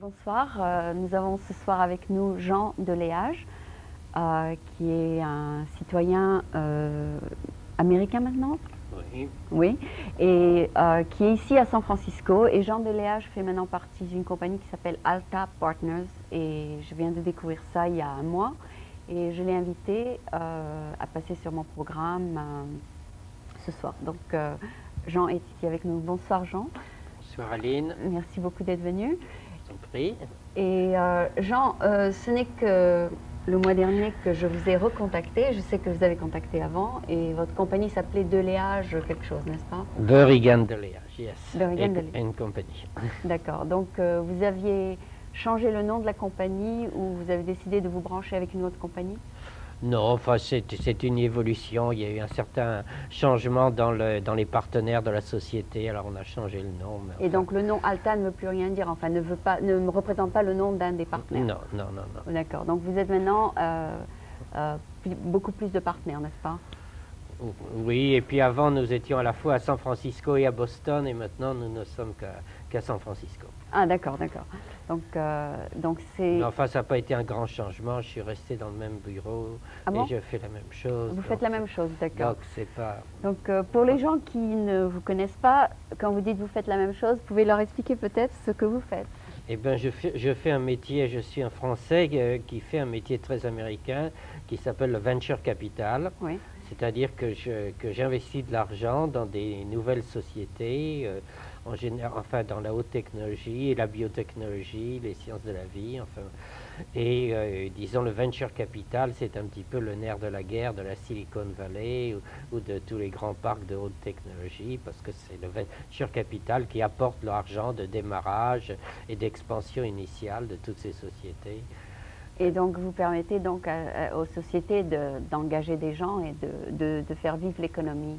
Bonsoir, nous avons ce soir avec nous Jean Deléage, qui est un citoyen américain maintenant. Oui. Oui, et qui est ici à San Francisco. Et Jean Deléage fait maintenant partie d'une compagnie qui s'appelle Alta Partners. Et je viens de découvrir ça il y a un mois. Et je l'ai invité à passer sur mon programme ce soir. Donc Jean est ici avec nous. Bonsoir Jean. Bonsoir Aline. Merci beaucoup d'être venu. Je t'en prie. Et Jean, ce n'est que le mois dernier que je vous ai recontacté. Je sais que vous avez contacté avant et votre compagnie s'appelait Deléage quelque chose, n'est-ce pas? Berrigan Deléage, yes. Berrigan Deléage. And Company. D'accord. Donc vous aviez changé le nom de la compagnie ou vous avez décidé de vous brancher avec une autre compagnie? Non, enfin c'est une évolution. Il y a eu un certain changement dans les partenaires de la société. Alors on a changé le nom. Mais Et donc le nom Alta ne veut plus rien dire. Enfin, ne me représente pas le nom d'un des partenaires. Non, non, non, non. D'accord. Donc vous êtes maintenant beaucoup plus de partenaires, n'est-ce pas? Oui, et puis avant nous étions à la fois à San Francisco et à Boston, et maintenant nous ne sommes qu'à San Francisco. Ah d'accord, d'accord. Donc c'est... Mais enfin, ça n'a pas été un grand changement. Je suis resté dans le même bureau et je fais la même chose. Vous faites la même chose, d'accord. Donc c'est pas... Donc pour les gens qui ne vous connaissent pas, quand vous dites vous faites la même chose, vous pouvez leur expliquer peut-être ce que vous faites. Eh bien, je fais un métier, je suis un Français qui fait un métier très américain qui s'appelle le venture capital. Oui. C'est-à-dire que j'investis de l'argent dans des nouvelles sociétés, en général, enfin dans la haute technologie, la biotechnologie, les sciences de la vie, enfin. Et disons le venture capital, c'est un petit peu le nerf de la guerre de la Silicon Valley ou de tous les grands parcs de haute technologie, parce que c'est le venture capital qui apporte l'argent de démarrage et d'expansion initiale de toutes ces sociétés. Et donc vous permettez donc aux sociétés d'engager des gens et de faire vivre l'économie.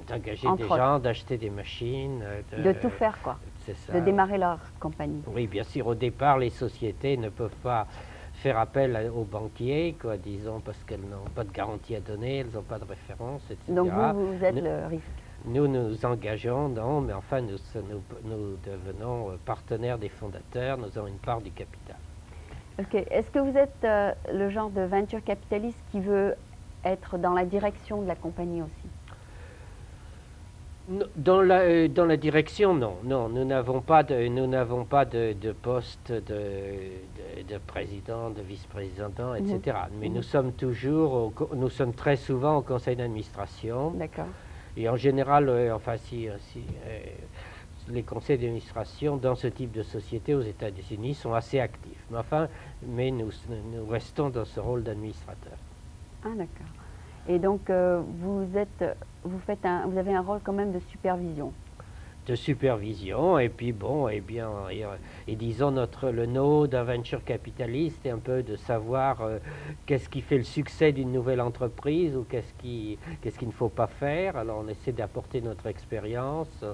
D'engager des gens, d'acheter des machines. De tout faire quoi. C'est ça. De démarrer leur compagnie. Oui, bien sûr, au départ, les sociétés ne peuvent pas faire appel aux banquiers, quoi, disons, parce qu'elles n'ont pas de garantie à donner, elles n'ont pas de référence, etc. Donc vous êtes le risque. Nous nous engageons, non, mais enfin nous devenons partenaires des fondateurs, nous avons une part du capital. Ok. Est-ce que vous êtes le genre de venture capitaliste qui veut être dans la direction de la compagnie aussi? Dans la direction, non. Non, nous n'avons pas de poste de président, de vice-président, etc. Mais nous sommes nous sommes très souvent au conseil d'administration. D'accord. Et en général, enfin, les conseils d'administration dans ce type de société aux États-Unis sont assez actifs. Mais nous restons dans ce rôle d'administrateur. Ah d'accord. Et donc vous avez un rôle quand même de supervision. De supervision, et puis bon, et bien, et disons le nœud d'un venture capitaliste est un peu de savoir qu'est-ce qui fait le succès d'une nouvelle entreprise ou qu'est-ce qu'il ne faut pas faire. Alors on essaie d'apporter notre expérience.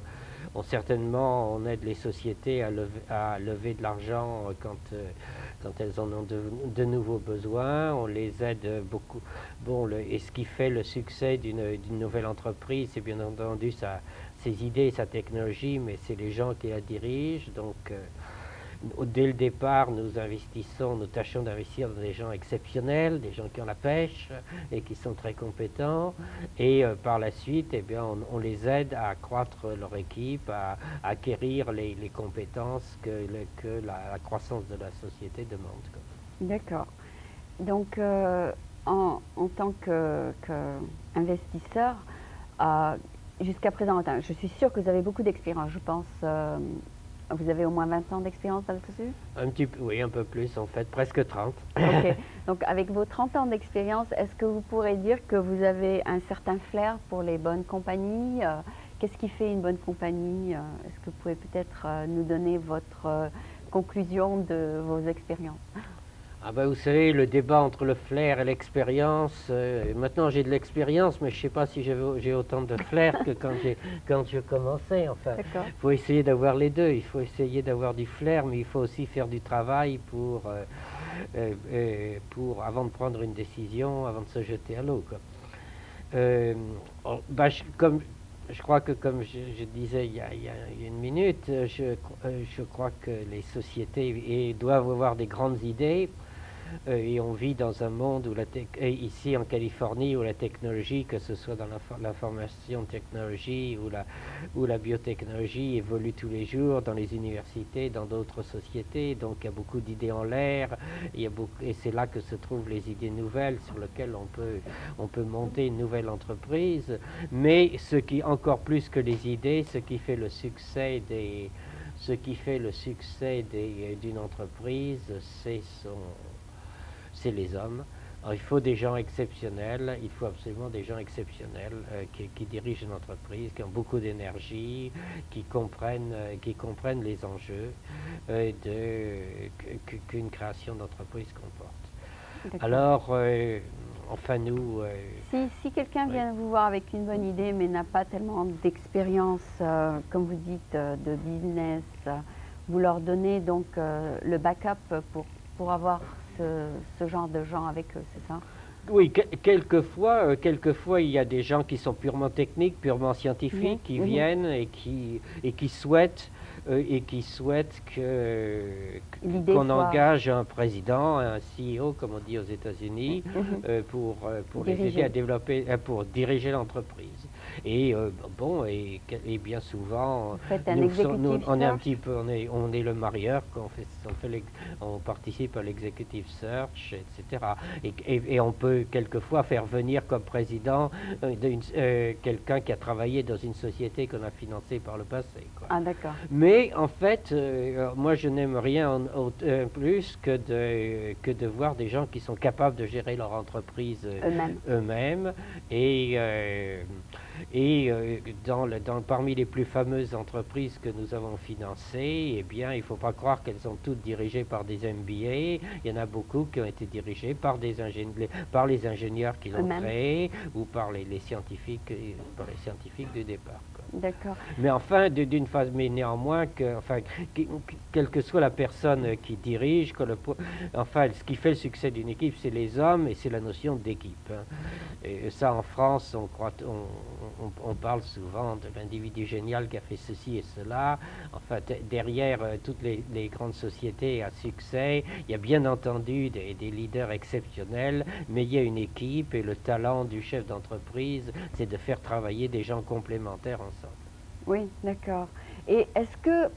Certainement, on aide les sociétés à lever de l'argent quand elles en ont de nouveaux besoins. On les aide beaucoup. Bon, et ce qui fait le succès d'une nouvelle entreprise, c'est bien entendu ses idées, sa technologie, mais c'est les gens qui la dirigent. Donc, dès le départ, nous tâchons d'investir dans des gens exceptionnels, des gens qui ont la pêche et qui sont très compétents. Et par la suite, eh bien, on les aide à accroître leur équipe, à acquérir les compétences que la croissance de la société demande. D'accord. Donc, en tant qu'investisseur, jusqu'à présent, je suis sûre que vous avez beaucoup d'expérience, je pense. Vous avez au moins 20 ans d'expérience là-dessus? Oui, un peu plus en fait, presque 30. Ok. Donc avec vos 30 ans d'expérience, est-ce que vous pourrez dire que vous avez un certain flair pour les bonnes compagnies? Qu'est-ce qui fait une bonne compagnie? Est-ce que vous pouvez peut-être nous donner votre conclusion de vos expériences? Ah ben vous savez, le débat entre le flair et l'expérience, maintenant j'ai de l'expérience, mais je ne sais pas si j'ai autant de flair que quand je commençais. Enfin, il faut essayer d'avoir les deux. Il faut essayer d'avoir du flair, mais il faut aussi faire du travail avant de prendre une décision, avant de se jeter à l'eau. je crois que comme je disais il y a une minute, je crois que les sociétés doivent avoir des grandes idées. Et on vit dans un monde où ici en Californie où la technologie, que ce soit dans l'information technologie ou la biotechnologie, évolue tous les jours dans les universités, dans d'autres sociétés. Donc il y a beaucoup d'idées en l'air. Et c'est là que se trouvent les idées nouvelles sur lesquelles on peut monter une nouvelle entreprise. Mais ce qui, encore plus que les idées, ce qui fait le succès d'une entreprise, c'est les hommes. Alors, il faut des gens exceptionnels, il faut absolument des gens exceptionnels qui dirigent une entreprise, qui ont beaucoup d'énergie, qui comprennent les enjeux qu'une création d'entreprise comporte. Alors, enfin nous... si quelqu'un vient vous voir avec une bonne idée mais n'a pas tellement d'expérience, comme vous dites, de business, vous leur donnez donc le backup pour avoir ce genre de gens avec eux, c'est ça? Oui, quelquefois, il y a des gens qui sont purement techniques, purement scientifiques, qui viennent et qui souhaitent qu'on engage un président, un CEO, comme on dit aux États-Unis, pour les aider à développer, pour diriger l'entreprise. Et bien souvent, on est un petit peu, on est le marieur, on participe à l'executive search, etc. Et on peut quelquefois faire venir comme président quelqu'un qui a travaillé dans une société qu'on a financée par le passé, quoi. Ah, d'accord. Mais en fait, moi je n'aime rien plus que de voir des gens qui sont capables de gérer leur entreprise eux-mêmes. Parmi les plus fameuses entreprises que nous avons financées, eh bien, il ne faut pas croire qu'elles sont toutes dirigées par des MBA. Il y en a beaucoup qui ont été dirigées par les ingénieurs qui l'ont créé ou par les scientifiques du départ. D'accord. Mais enfin, mais néanmoins, quelle que soit la personne qui dirige, ce qui fait le succès d'une équipe, c'est les hommes et c'est la notion d'équipe. Hein. Et ça, en France, on parle souvent de l'individu génial qui a fait ceci et cela. Enfin, derrière toutes les grandes sociétés à succès, il y a bien entendu des leaders exceptionnels, mais il y a une équipe et le talent du chef d'entreprise, c'est de faire travailler des gens complémentaires ensemble. Oui, d'accord. Et est-ce que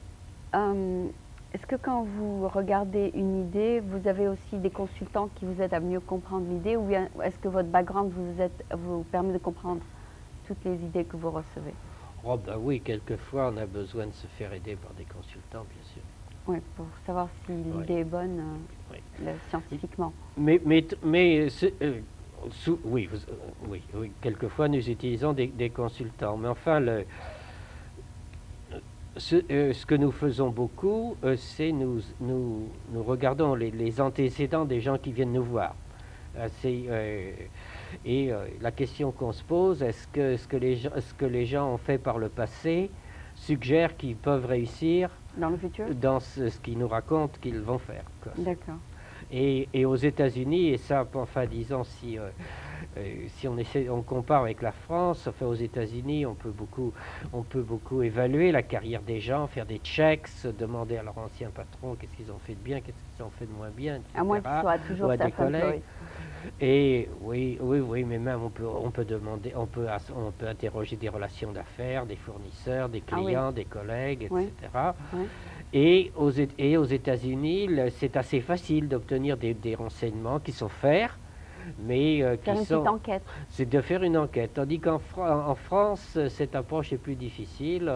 quand vous regardez une idée, vous avez aussi des consultants qui vous aident à mieux comprendre l'idée, ou bien est-ce que votre background vous permet de comprendre toutes les idées que vous recevez? Oh ben oui, quelquefois on a besoin de se faire aider par des consultants, bien sûr. Oui, pour savoir si l'idée est bonne scientifiquement. Oui, quelquefois nous utilisons des consultants, mais enfin ce que nous faisons beaucoup, c'est nous regardons les antécédents des gens qui viennent nous voir. La question qu'on se pose, est-ce que les gens ont fait par le passé suggère qu'ils peuvent réussir dans le futur, dans ce qu'ils nous racontent qu'ils vont faire. D'accord. Et aux États-Unis, et ça, enfin, disons, si on compare avec la France, enfin, aux États-Unis, on peut beaucoup évaluer la carrière des gens, faire des checks, demander à leur ancien patron qu'est-ce qu'ils ont fait de bien, qu'est-ce qu'ils ont fait de moins bien, etc. À moins qu'ils soient toujours des collègues. Et oui, mais même on peut demander, on peut interroger des relations d'affaires, des fournisseurs, des clients, des collègues, etc. Oui. Et aux États-Unis, c'est assez facile d'obtenir des renseignements qui sont faits, mais enquête. C'est de faire une enquête. Tandis qu'en France, cette approche est plus difficile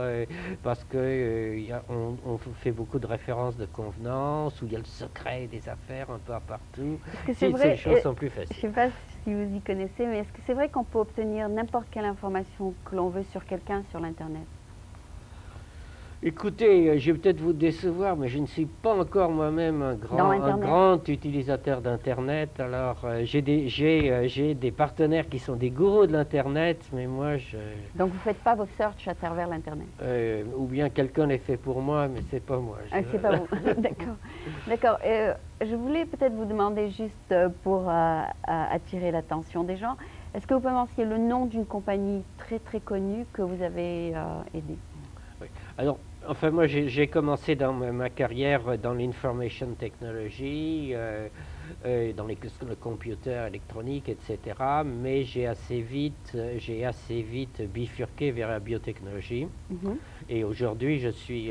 parce que on fait beaucoup de références de convenance où il y a le secret des affaires un peu partout. Ces choses sont plus faciles. Je ne sais pas si vous y connaissez, mais est-ce que c'est vrai qu'on peut obtenir n'importe quelle information que l'on veut sur quelqu'un sur l'Internet? Écoutez, je vais peut-être vous décevoir, mais je ne suis pas encore moi-même un grand utilisateur d'Internet. Alors, j'ai des partenaires qui sont des gourous de l'Internet, mais moi, Donc, vous ne faites pas vos searches à travers l'Internet? Ou bien quelqu'un les fait pour moi, mais c'est pas moi. C'est pas vous. D'accord. Je voulais peut-être vous demander juste pour attirer l'attention des gens, Est-ce que vous pouvez mentionner le nom d'une compagnie très très connue que vous avez aidée? Oui. Alors, enfin, moi, j'ai commencé dans ma carrière dans l'information technology, dans le computer électronique, etc. Mais j'ai assez vite bifurqué vers la biotechnologie. Mhm. Et aujourd'hui, je suis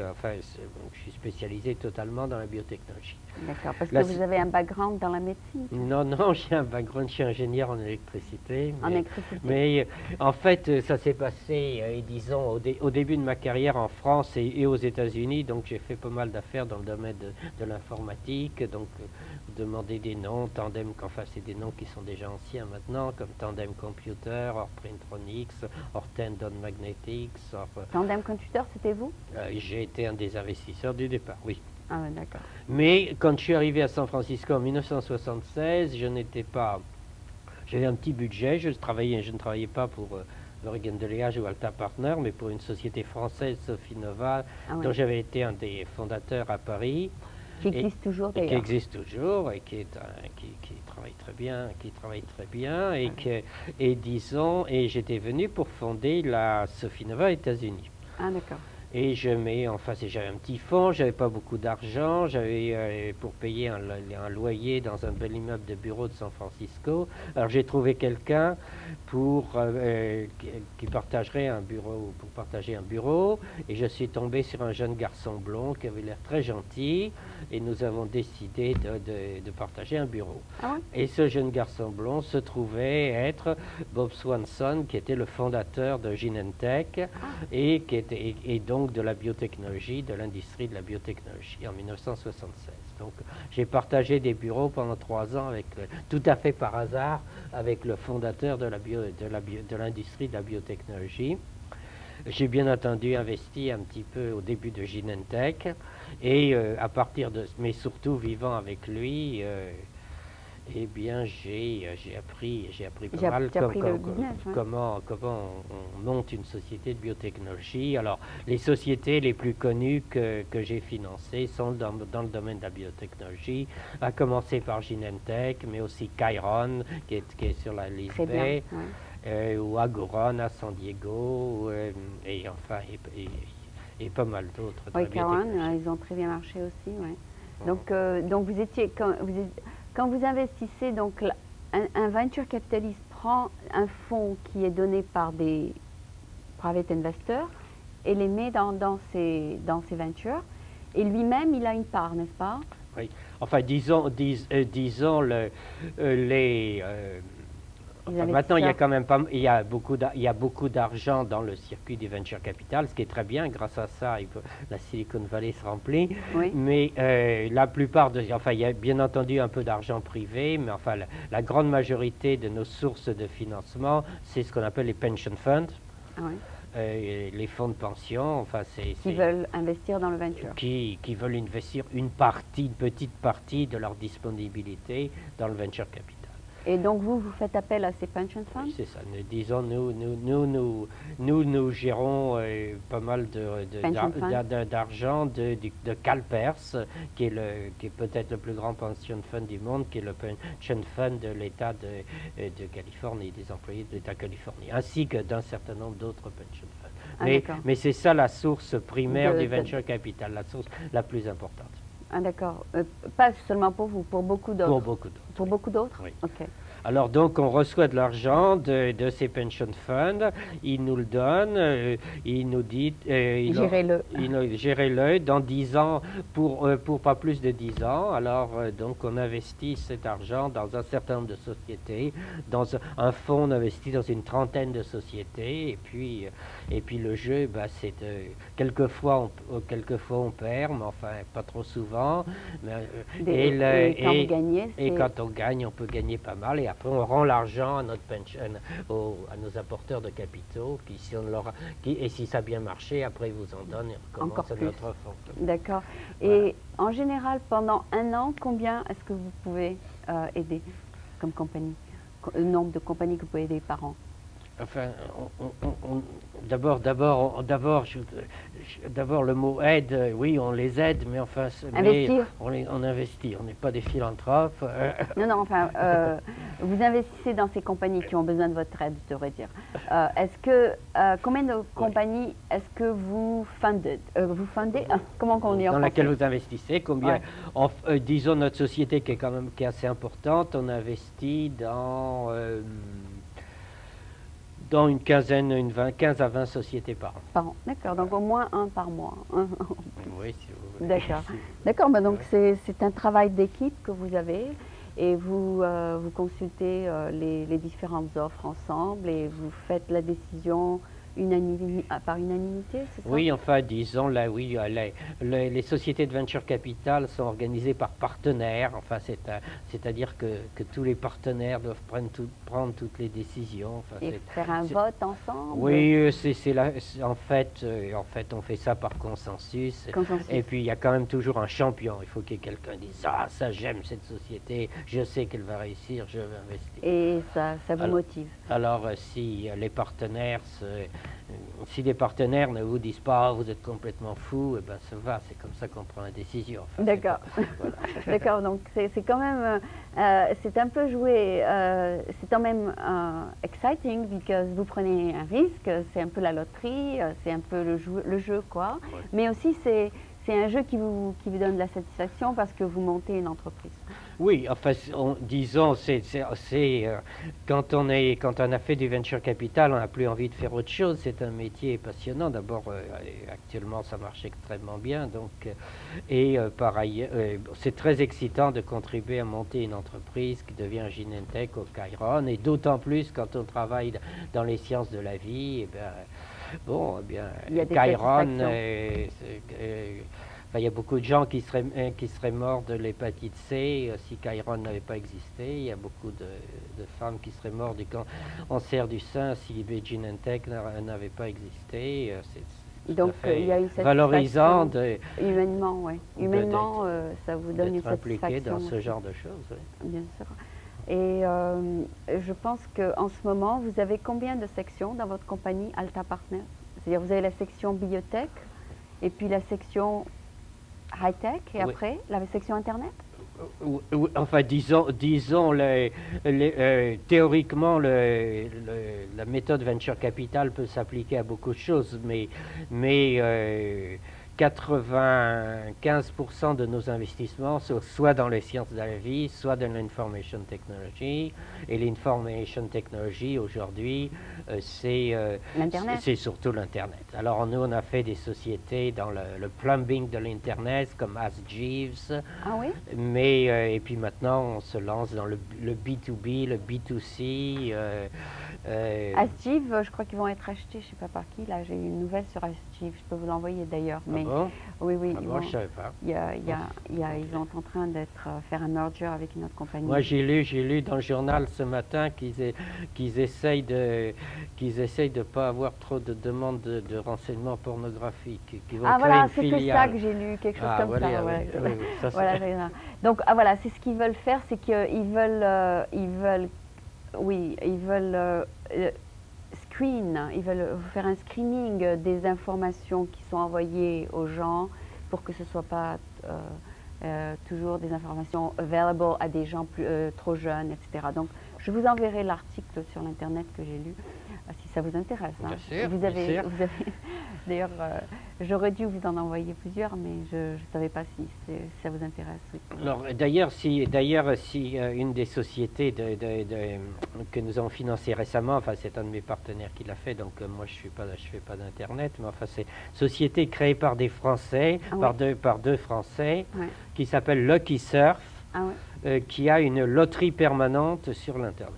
spécialisé totalement dans la biotechnologie. D'accord, parce Là, que vous avez un background dans la médecine? non, non, j'ai un background, je suis ingénieur en électricité. En électricité. Mais en fait, ça s'est passé, disons, au début de ma carrière en France et aux États-Unis. Donc, j'ai fait pas mal d'affaires dans le domaine de l'informatique. Donc, vous demandez des noms, Tandem, enfin, c'est des noms qui sont déjà anciens maintenant, comme Tandem Computer, or Printronics, or Tendon Magnetics. Tandem Computer, c'était vous? J'ai été un des investisseurs du départ, oui. Ah ouais, d'accord. Mais quand je suis arrivé à San Francisco en 1976, je n'étais pas... J'avais un petit budget, je ne travaillais pas pour Bergen Deliage ou Alta Partner, mais pour une société française, Sofinova, dont j'avais été un des fondateurs à Paris. Qui existe toujours d'ailleurs. Qui existe toujours et qui travaille très bien, et disons, et j'étais venu pour fonder la Sofinova aux États-Unis. Ah d'accord. Et j'avais un petit fonds, j'avais pas beaucoup d'argent, j'avais pour payer un loyer dans un bel immeuble de bureau de San Francisco. Alors j'ai trouvé quelqu'un qui partagerait pour partager un bureau, et je suis tombé sur un jeune garçon blond qui avait l'air très gentil, et nous avons décidé de partager un bureau. Ah ouais? Et ce jeune garçon blond se trouvait être Bob Swanson, qui était le fondateur de Genentech, et donc de la biotechnologie, de l'industrie de la biotechnologie en 1976. Donc j'ai partagé des bureaux pendant 3 ans tout à fait par hasard avec le fondateur de l'industrie de la biotechnologie. J'ai bien entendu investi un petit peu au début de Genentech, et mais surtout vivant avec lui, eh bien, j'ai appris pas mal comment on monte une société de biotechnologie. Alors, les sociétés les plus connues que j'ai financées sont dans le domaine de la biotechnologie, à commencer par Genentech, mais aussi Chiron, qui est sur la liste B, ou Agoron à San Diego, et pas mal d'autres. Oui, Chiron, ils ont très bien marché aussi, oui. Donc vous étiez... Quand vous investissez, donc un venture capitaliste prend un fonds qui est donné par des private investors et les met dans ses ventures, et lui-même il a une part, n'est-ce pas? Oui. Enfin, disons maintenant, il y a beaucoup d'argent dans le circuit du venture capital, ce qui est très bien. Grâce à ça, la Silicon Valley se remplit. Oui. Mais la plupart il y a bien entendu un peu d'argent privé, mais enfin, la grande majorité de nos sources de financement, c'est ce qu'on appelle les pension funds. Ah oui. Les fonds de pension, qui veulent investir dans le venture. Qui veulent investir une petite partie de leur disponibilité dans le venture capital. Et donc vous faites appel à ces pension funds? Oui, c'est ça. Disons, nous gérons pas mal d'argent de CalPERS, qui est peut-être le plus grand pension fund du monde, qui est le pension fund de l'État de Californie, des employés de l'État de Californie, ainsi que d'un certain nombre d'autres pension funds. Mais c'est ça la source primaire du venture capital, la source la plus importante. Ah d'accord. Pas seulement pour vous, pour beaucoup d'autres. Pour beaucoup d'autres. Pour beaucoup d'autres? Oui. Ok. Alors donc on reçoit de l'argent de ces pension funds, ils nous le donnent, ils nous disent gérez-le dans 10 ans pour pas plus de 10 ans. Alors donc on investit cet argent dans un certain nombre de sociétés, dans un fonds, on investit dans une trentaine de sociétés, et puis le jeu, c'est quelquefois on perd, mais enfin pas trop souvent. Et quand on gagne, on peut gagner pas mal. Et après, on rend l'argent à notre pension, à nos apporteurs de capitaux, et si ça a bien marché, après ils vous en donnent et on recommence notre fonds. D'accord. Et en général, pendant 1 an, combien est-ce que vous pouvez aider comme compagnie? Le nombre de compagnies que vous pouvez aider par an? Enfin, d'abord le mot aide, oui, on les aide, mais enfin, Investir. on investit, on n'est pas des philanthropes. Non, enfin, vous investissez dans ces compagnies qui ont besoin de votre aide, je devrais dire. Combien de compagnies est-ce que vous fundez, comment on dit en Dans laquelle français? vous investissez, combien, disons notre société qui est assez importante, on investit dans une 15 à 20 sociétés par an. Par an, d'accord, donc au moins un par mois. Oui, si vous voulez. D'accord, d'accord, donc c'est un travail d'équipe que vous avez et vous consultez les différentes offres ensemble et vous faites la décision par unanimité, c'est ça? Oui, enfin, disons, là, oui, les sociétés de venture capital sont organisées par partenaires, enfin, c'est-à-dire que tous les partenaires doivent prendre toutes les décisions. Enfin, et faire un vote ensemble? Oui, en fait, on fait ça par consensus. Et puis, il y a quand même toujours un champion. Il faut qu'il y ait quelqu'un qui dise, ah, ça, j'aime cette société, je sais qu'elle va réussir, je vais investir. Et ça vous motive? Alors, si les partenaires ne vous disent pas, oh, vous êtes complètement fou, eh ben ça va, c'est comme ça qu'on prend la décision. Enfin, d'accord. Voilà. D'accord, donc c'est quand même, c'est un peu joué, c'est quand même exciting, parce que vous prenez un risque, c'est un peu la loterie, c'est un peu le jeu, quoi. Ouais. Mais aussi, c'est un jeu qui vous donne de la satisfaction parce que vous montez une entreprise. Oui, enfin, disons, quand on a fait du venture capital, on n'a plus envie de faire autre chose. C'est un métier passionnant. D'abord, actuellement, ça marche extrêmement bien. Donc, par ailleurs, c'est très excitant de contribuer à monter une entreprise qui devient Genentech au Chiron. Et d'autant plus quand on travaille dans les sciences de la vie. Chiron, il y a beaucoup de gens qui seraient morts de l'hépatite C si Chiron n'avait pas existé. Il y a beaucoup de femmes qui seraient mortes du cancer du sein si Genentech n'avait pas existé. Donc il y a une satisfaction valorisant humainement, oui. Humainement, ça vous donne une satisfaction. Impliqué dans ce genre de choses. Oui. Bien sûr. Et je pense qu'en ce moment, vous avez combien de sections dans votre compagnie Alta Partners? C'est-à-dire vous avez la section biotech et puis la section high-tech et oui. Après la section Internet? Enfin, disons théoriquement, la méthode venture capital peut s'appliquer à beaucoup de choses, mais 95% de nos investissements sont soit dans les sciences de la vie, soit dans l'information technology. Et l'information technology, aujourd'hui, c'est surtout l'Internet. Alors, nous, on a fait des sociétés dans le plumbing de l'Internet, comme Ask Jeeves. Ah oui? Mais, et puis maintenant, on se lance dans le B2B, le B2C. Ask Jeeves, je crois qu'ils vont être achetés, je ne sais pas par qui. Là, j'ai une nouvelle sur Ask Jeeves, je peux vous l'envoyer d'ailleurs. Mais bon? Oui, je ne savais pas. Ils sont en train de faire un merger avec une autre compagnie. Moi, j'ai lu dans le journal ce matin qu'ils essayent de pas avoir trop de demandes de renseignements pornographiques. Voilà, c'était ça que j'ai lu, quelque chose comme ça. Ouais. Oui, ça voilà, donc, voilà, c'est ce qu'ils veulent faire, c'est qu'ils veulent ils veulent faire un screening des informations qui sont envoyées aux gens pour que ce ne soit pas toujours des informations available à des gens trop jeunes, etc. Donc, je vous enverrai l'article sur l'Internet que j'ai lu, si ça vous intéresse. Hein. Bien sûr. D'ailleurs, j'aurais dû vous en envoyer plusieurs, mais je ne savais pas si ça vous intéresse. Oui. Alors, d'ailleurs, si une des sociétés que nous avons financées récemment, enfin c'est un de mes partenaires qui l'a fait, donc moi je fais pas d'internet, mais enfin c'est une société créée par des Français, par deux Français, qui s'appelle Lucky Surf, qui a une loterie permanente sur l'internet.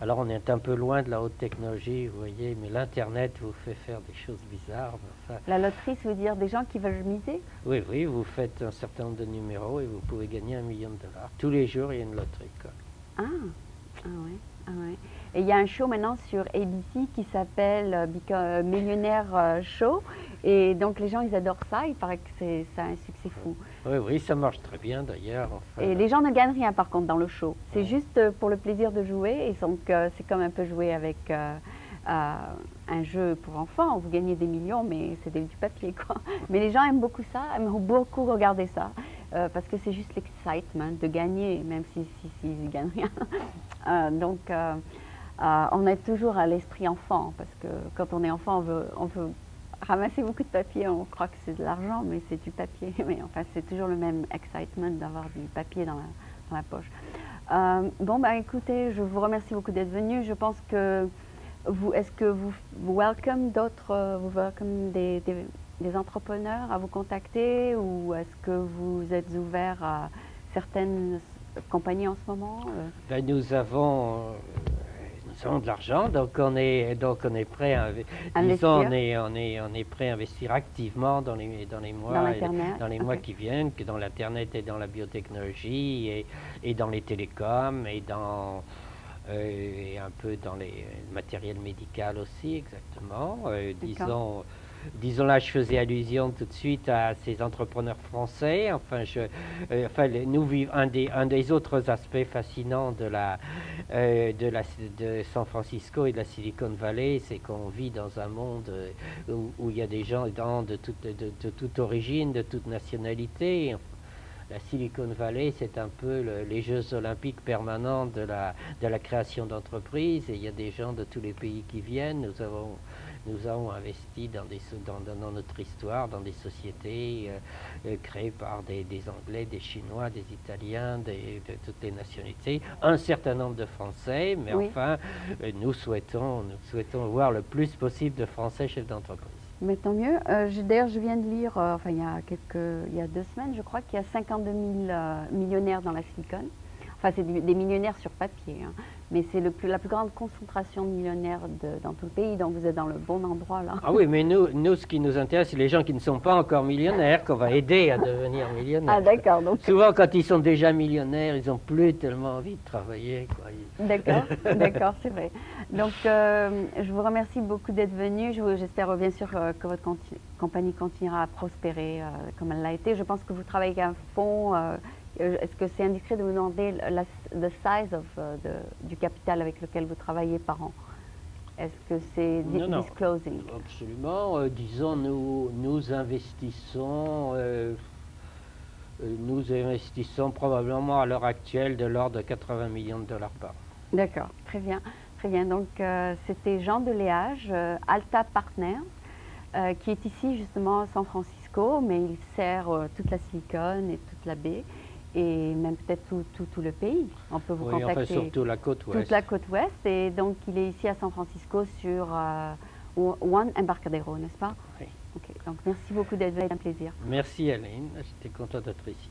Alors on est un peu loin de la haute technologie, vous voyez, mais l'Internet vous fait faire des choses bizarres. Enfin, la loterie, ça veut dire des gens qui veulent miser? Oui, vous faites un certain nombre de numéros et vous pouvez gagner $1 million. Tous les jours, il y a une loterie. Quoi. Ouais. Et il y a un show maintenant sur ABC qui s'appelle Millionnaire Show. Et donc les gens, ils adorent ça. Il paraît que ça a un succès fou. Oui, oui, ça marche très bien d'ailleurs. Enfin, Et les gens ne gagnent rien par contre dans le show. C'est juste pour le plaisir de jouer. Et donc c'est comme un peu jouer avec un jeu pour enfants. Vous gagnez des millions, mais c'est du papier quoi. Mais les gens aiment beaucoup ça, aiment beaucoup regarder ça. Parce que c'est juste l'excitement de gagner, même s'ils ne gagnent rien. On est toujours à l'esprit enfant. Parce que quand on est enfant, on veut ramasser beaucoup de papier, on croit que c'est de l'argent, mais c'est du papier. Mais enfin, c'est toujours le même excitement d'avoir du papier dans la poche. Bon, bah écoutez, je vous remercie beaucoup d'être venu. Je pense que est-ce que vous welcome des entrepreneurs à vous contacter ou est-ce que vous êtes ouvert à certaines compagnies en ce moment? Ben, nous avons de l'argent, donc on est prêt à disons, on est prêt à investir activement dans les mois qui viennent, que dans l'internet et dans la biotechnologie et dans les télécoms et un peu dans les matériel médical aussi, exactement. Disons là, je faisais allusion tout de suite à ces entrepreneurs français. Enfin, nous vivons un des autres aspects fascinants de San Francisco et de la Silicon Valley, c'est qu'on vit dans un monde où il y a des gens de toute origine, de toute nationalité. La Silicon Valley, c'est un peu les Jeux olympiques permanents de la création d'entreprises, et il y a des gens de tous les pays qui viennent. Nous avons investi dans notre histoire, dans des sociétés créées par des Anglais, des Chinois, des Italiens, de toutes les nationalités, un certain nombre de Français, mais oui. Enfin, nous souhaitons voir le plus possible de Français chefs d'entreprise. Mais tant mieux. D'ailleurs, je viens de lire, il y a 2 semaines, je crois, qu'il y a 52 000 millionnaires dans la Silicon. Enfin, c'est des millionnaires sur papier, hein. Mais c'est la plus grande concentration de millionnaires dans tout le pays, donc vous êtes dans le bon endroit là. Ah oui, mais nous ce qui nous intéresse, c'est les gens qui ne sont pas encore millionnaires, qu'on va aider à devenir millionnaires. Ah d'accord. Donc souvent, quand ils sont déjà millionnaires, ils n'ont plus tellement envie de travailler, quoi. D'accord, c'est vrai. Donc, je vous remercie beaucoup d'être venu. J'espère bien sûr que votre compagnie continuera à prospérer comme elle l'a été. Je pense que vous travaillez avec un fonds. Est-ce que c'est indiscret de vous demander le size du capital avec lequel vous travaillez par an? Est-ce que c'est disclosing? Absolument. Disons, nous investissons probablement à l'heure actuelle de l'ordre de 80 millions de dollars par an. D'accord, très bien. Très bien. Donc, c'était Jean Deléage, Alta Partners, qui est ici justement à San Francisco, mais il sert toute la Silicon et toute la baie. Et même peut-être tout le pays. On peut vous contacter. Enfin, surtout la côte ouest. Toute la côte ouest. Et donc, il est ici à San Francisco sur One Embarcadero, n'est-ce pas? Oui. Okay. Donc, merci beaucoup d'être venu. C'est un plaisir. Merci, Aline. J'étais content d'être ici.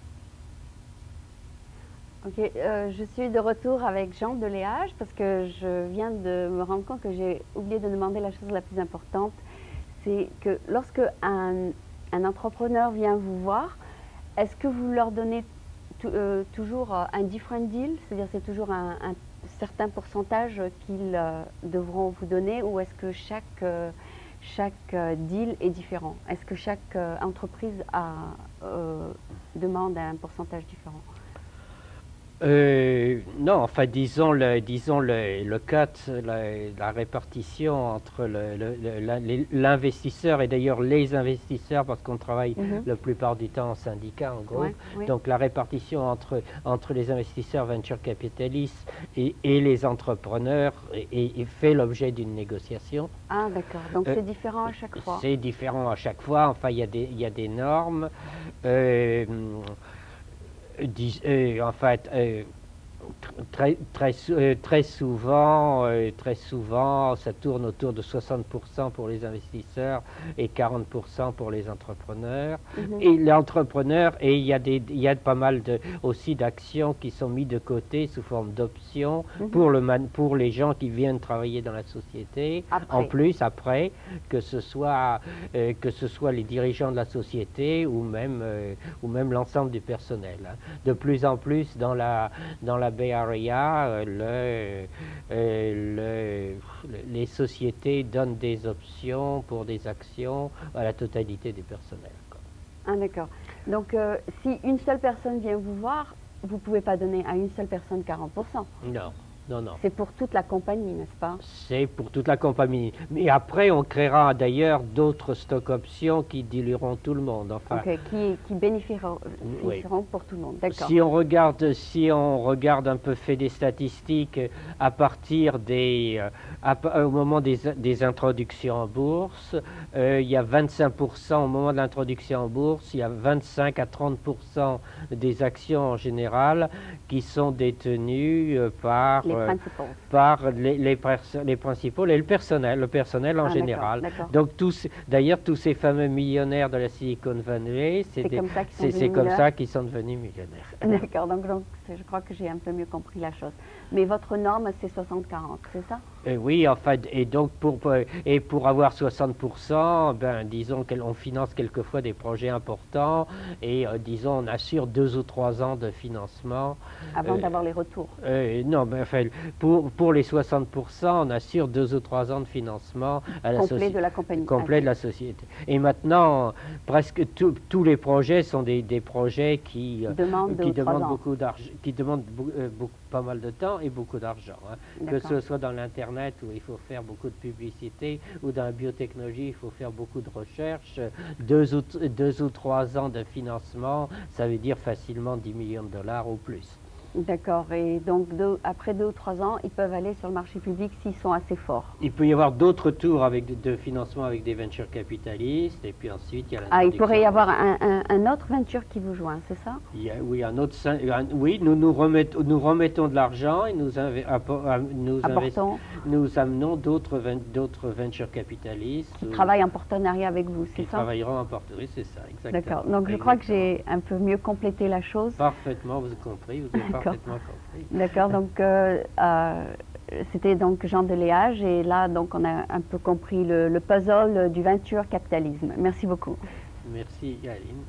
Ok. Je suis de retour avec Jean Deléage parce que je viens de me rendre compte que j'ai oublié de demander la chose la plus importante. C'est que lorsque un entrepreneur vient vous voir, est-ce que vous leur donnez toujours un different deal, c'est-à-dire c'est toujours un certain pourcentage qu'ils devront vous donner, ou est-ce que chaque deal est différent? Est-ce que chaque entreprise demande un pourcentage différent? Non, enfin disons le cut, la répartition entre l'investisseur et d'ailleurs les investisseurs, parce qu'on travaille la plupart du temps en syndicat en gros. Oui. Donc la répartition entre les investisseurs venture capitalistes et les entrepreneurs fait l'objet d'une négociation. Ah d'accord, donc c'est différent à chaque fois. C'est différent à chaque fois, enfin il y a des normes. En fait, très souvent, ça tourne autour de 60% pour les investisseurs et 40% pour les entrepreneurs. Et l'entrepreneur, et il y a pas mal aussi d'actions qui sont mises de côté sous forme d'options pour les gens qui viennent travailler dans la société. En plus, après, que ce soit les dirigeants de la société ou même l'ensemble du personnel. Hein. De plus en plus dans la Bay Area, les sociétés donnent des options pour des actions à la totalité du personnel. Ah, d'accord. Donc, si une seule personne vient vous voir, vous ne pouvez pas donner à une seule personne 40%. Non, non, non. C'est pour toute la compagnie, n'est-ce pas? C'est pour toute la compagnie. Mais après, on créera d'ailleurs d'autres stock options qui dilueront tout le monde. Enfin, Ok, qui bénéficieront oui. pour tout le monde. D'accord. Si on regarde un peu fait des statistiques à partir au moment des introductions en bourse, il y a 25% au moment de l'introduction en bourse, il y a 25 à 30% des actions en général qui sont détenues par les principaux et le personnel en général. D'accord. Donc d'ailleurs tous ces fameux millionnaires de la Silicon Valley, c'est comme ça qu'ils sont devenus millionnaires. D'accord, donc je crois que j'ai un peu mieux compris la chose. Mais votre norme, c'est 60-40, c'est ça? Oui, en fait, et donc pour avoir 60%, ben, disons qu'on finance quelquefois des projets importants et disons on assure 2 ou 3 ans de financement. Avant d'avoir les retours? Non, mais enfin, pour les 60%, on assure 2 ou 3 ans de financement à la complet de la compagnie. Complet de la société. Et maintenant, presque tous les projets sont des projets qui demandent beaucoup d'argent, qui demandent pas mal de temps et beaucoup d'argent. Hein. Que ce soit dans l'Internet où il faut faire beaucoup de publicité ou dans la biotechnologie, il faut faire beaucoup de recherche. 2 ou 3 ans de financement, ça veut dire facilement 10 millions de dollars ou plus. D'accord, et donc après 2 ou 3 ans, ils peuvent aller sur le marché public s'ils sont assez forts. Il peut y avoir d'autres tours de financement avec des venture capitalistes, et puis ensuite il y a la... Il pourrait y avoir un autre venture qui vous joint, c'est ça? Oui, oui, nous remettons de l'argent et nous amenons d'autres venture capitalistes. Qui travaillent en partenariat avec vous, c'est ça? Qui travailleront en partenariat, c'est ça, exactement. D'accord, donc je crois que j'ai un peu mieux complété la chose. Parfaitement, vous avez compris, vous avez parfaitement compris. D'accord, donc c'était donc Jean Deléage et là donc on a un peu compris le puzzle du venture capitalisme. Merci beaucoup. Merci Aline.